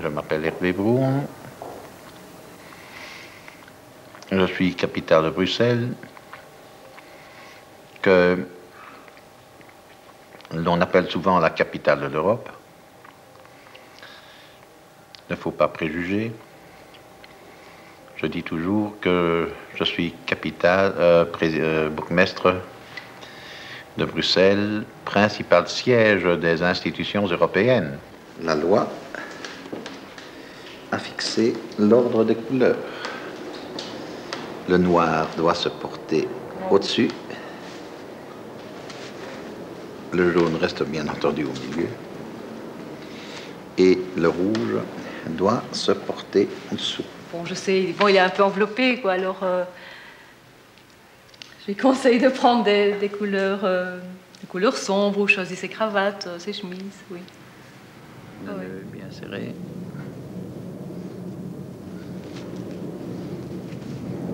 Je m'appelle Hervé Brouon. Je suis capitale de Bruxelles, que l'on appelle souvent la capitale de l'Europe. Il ne faut pas préjuger. Je dis toujours que je suis bourgmestre de Bruxelles, principal siège des institutions européennes. La loi a fixé l'ordre des couleurs. Le noir doit se porter au-dessus. Le jaune reste bien entendu au milieu. Et le rouge doit se porter en dessous. Bon, je sais, bon, il est un peu enveloppé, quoi, alors je lui conseille de prendre des couleurs sombres, ou choisir ses cravates, ses chemises, oui. Le nœud bien serré.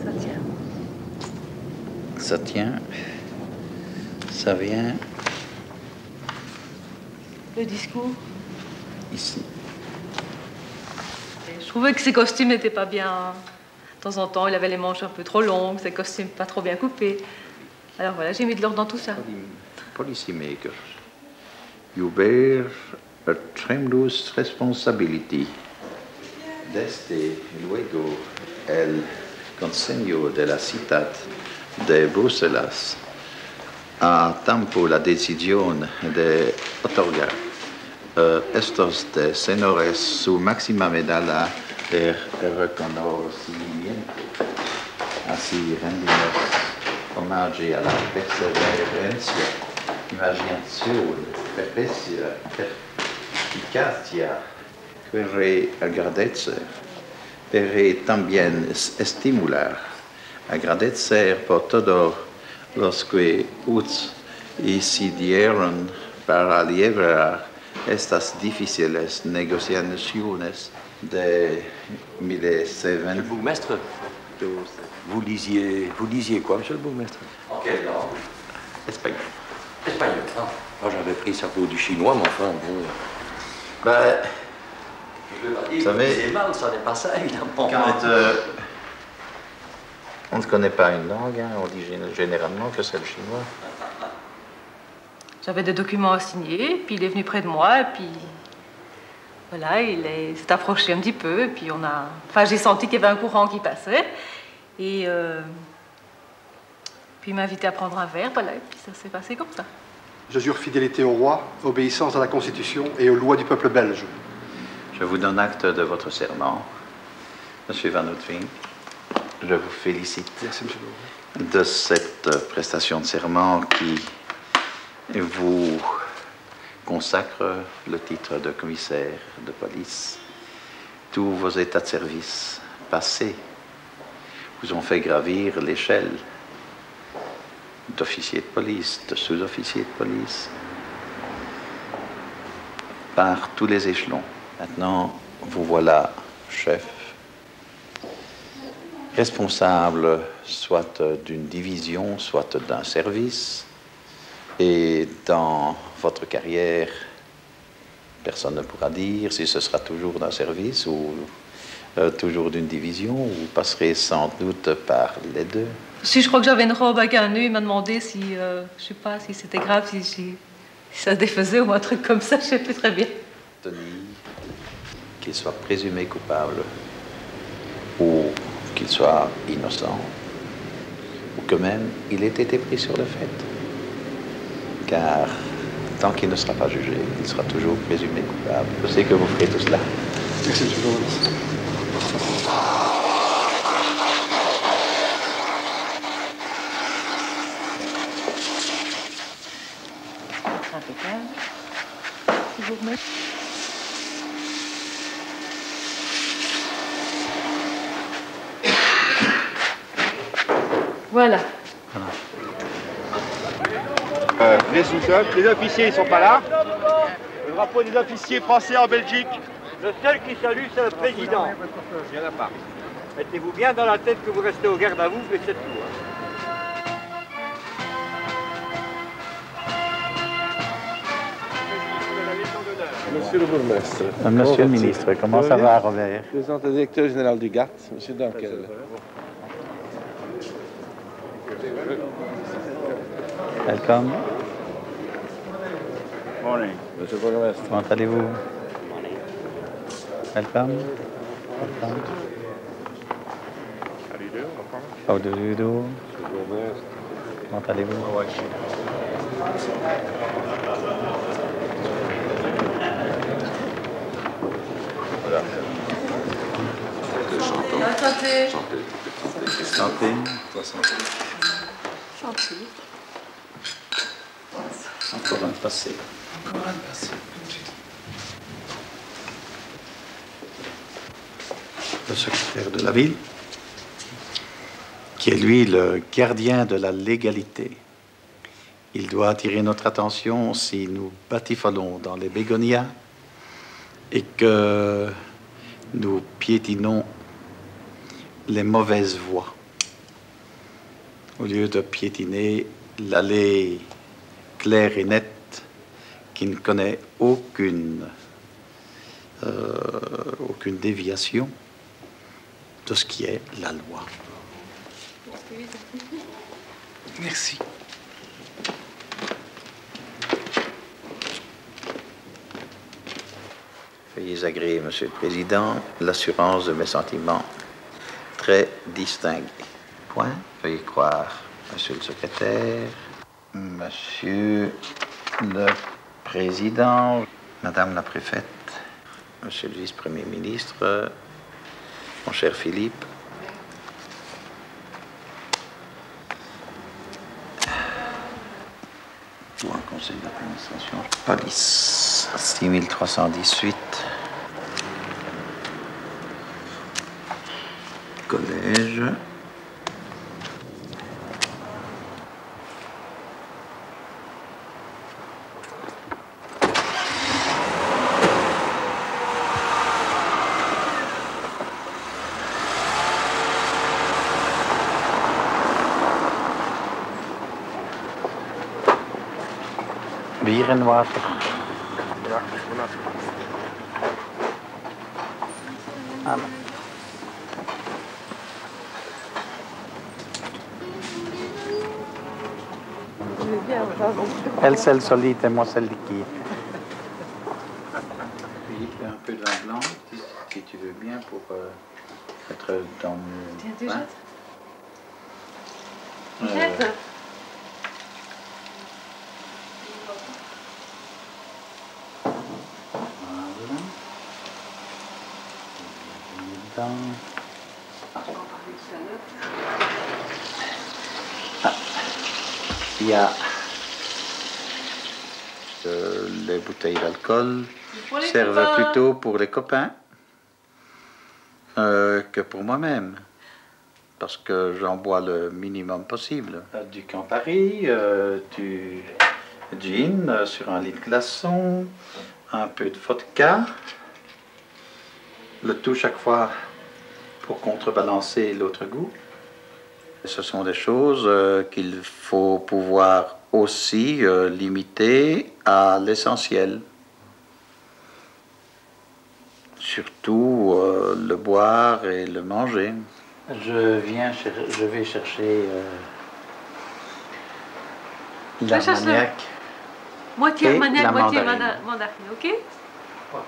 Ça tient. Ça tient. Ça vient. Le discours. Ici. Et je trouvais que ses costumes n'étaient pas bien. De temps en temps, il avait les manches un peu trop longues, ses costumes pas trop bien coupés. Alors voilà, j'ai mis de l'ordre dans tout ça. Policymaker. You bear a tremendous responsibility. Desde luego el Consejo de la Ciudad de Bruselas a tomado la decisión de otorgar estos de senadores su máxima medalla de reconocimiento. Así rendimos homenaje a la perseverancia, imaginación, perspicacia. Querré agradecer, pero también estimular, agradecer por todos los que decidieron para llevar estas difíciles negociaciones de 2020. Monsieur le bourgmestre, vous lisiez quoi, monsieur le bourgmestre? En quelle langue? Espagnol. Espagnol. Ah, moi j'avais pris ça pour du chinois, mais enfin, bon. Ben, Je veux pas dire vous savez, que c'est mal, ça n'est pas ça, évidemment. quand on ne connaît pas une langue, hein, on dit généralement que c'est le chinois. J'avais des documents à signer, puis il est venu près de moi, et puis voilà, il s'est approché un petit peu, et puis enfin, j'ai senti qu'il y avait un courant qui passait, et puis il m'a invité à prendre un verre, voilà, et puis ça s'est passé comme ça. Je jure fidélité au roi, obéissance à la Constitution et aux lois du peuple belge. Je vous donne acte de votre serment, Monsieur Van Oudtvink. Je vous félicite. Merci, monsieur le de cette prestation de serment qui vous consacre le titre de commissaire de police. Tous vos états de service passés vous ont fait gravir l'échelle d'officier de police, de sous-officier de police, par tous les échelons. Maintenant, vous voilà chef, responsable soit d'une division, soit d'un service. Et dans votre carrière, personne ne pourra dire si ce sera toujours d'un service ou toujours d'une division. Vous passerez sans doute par les deux. Si je crois que j'avais une robe avec un nœud, il m'a demandé si, je sais pas, si c'était grave, si ça se défaisait ou un truc comme ça, je sais plus très bien. Qu'il soit présumé coupable ou qu'il soit innocent ou que même il ait été pris sur le fait. Car tant qu'il ne sera pas jugé, il sera toujours présumé coupable. Je sais que vous ferez tout cela. Merci, monsieur le journaliste. Impeccable. Toujours mettre. Voilà. Les sous-sols, les officiers ils sont pas là. Le drapeau des officiers français en Belgique. Le seul qui salue, c'est le président. Il n'y en a pas. Mettez-vous bien dans la tête que vous restez au garde à vous, et c'est tout. De la Légion d'honneur. Monsieur le bourgmestre. Monsieur le ministre, comment ça va, Robert? Président et directeur général du GATT, monsieur Dunkel. Welcome. Morning. Monsieur le bourgmestre. Comment allez-vous? Welcome. Welcome. How do you do? Comment allez-vous? Santé. Santé. Santé. Encore un passé. Le secrétaire de la ville, qui est lui le gardien de la légalité. Il doit attirer notre attention si nous batifolons dans les bégonias et que nous piétinons les mauvaises voies, au lieu de piétiner l'allée claire et nette qui ne connaît aucune déviation de ce qui est la loi. Merci. Veuillez agréer, Monsieur le Président, l'assurance de mes sentiments très distingués. Point. Veuillez croire, Monsieur le Secrétaire, Monsieur le Président, Madame la Préfète, Monsieur le Vice-Premier ministre, mon cher Philippe, ou un conseil d'administration, police, 6318, collège, bier en water. Elle, c'est le solide et moi, c'est le liquide. Puis, un peu de vin blanc, si tu veux bien, pour être dans le... Tu vin. Jette. Il y a les bouteilles d'alcool servent plutôt pour les copains que pour moi-même, parce que j'en bois le minimum possible. Du Campari, du gin sur un lit de glaçon, un peu de vodka, le tout chaque fois pour contrebalancer l'autre goût. Ce sont des choses qu'il faut pouvoir aussi limiter à l'essentiel. Surtout le boire et le manger. Je vais chercher l'armagnac. Moitié armagnac, la moitié mandarine. mandarine, ok? Ok.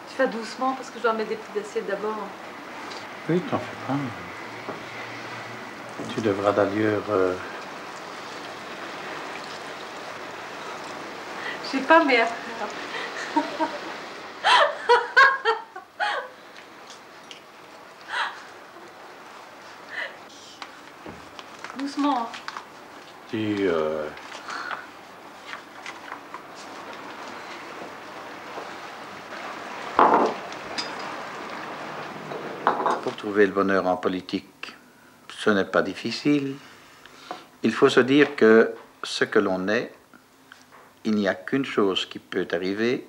Tu fais doucement parce que je dois mettre des petites assiettes d'abord. Oui, t'en fais pas. Tu devras d'ailleurs... Je sais pas, mais... Doucement. Tu... Pour trouver le bonheur en politique, ce n'est pas difficile. Il faut se dire que ce que l'on est, il n'y a qu'une chose qui peut arriver,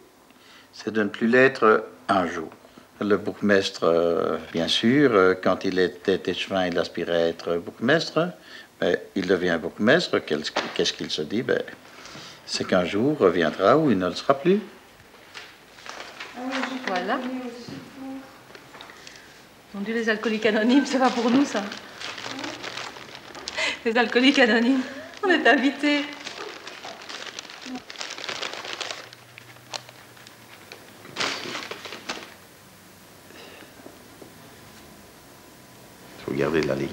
c'est de ne plus l'être un jour. Le bourgmestre, bien sûr, quand il était échevin, il aspirait à être bourgmestre, Mais il devient bourgmestre, qu'est-ce qu'il se dit? Ben, c'est qu'un jour reviendra où il ne le sera plus. Voilà. Mon Dieu, les alcooliques anonymes, c'est pas pour nous, ça. Les alcooliques anonymes, on est invités. Il faut garder la ligne.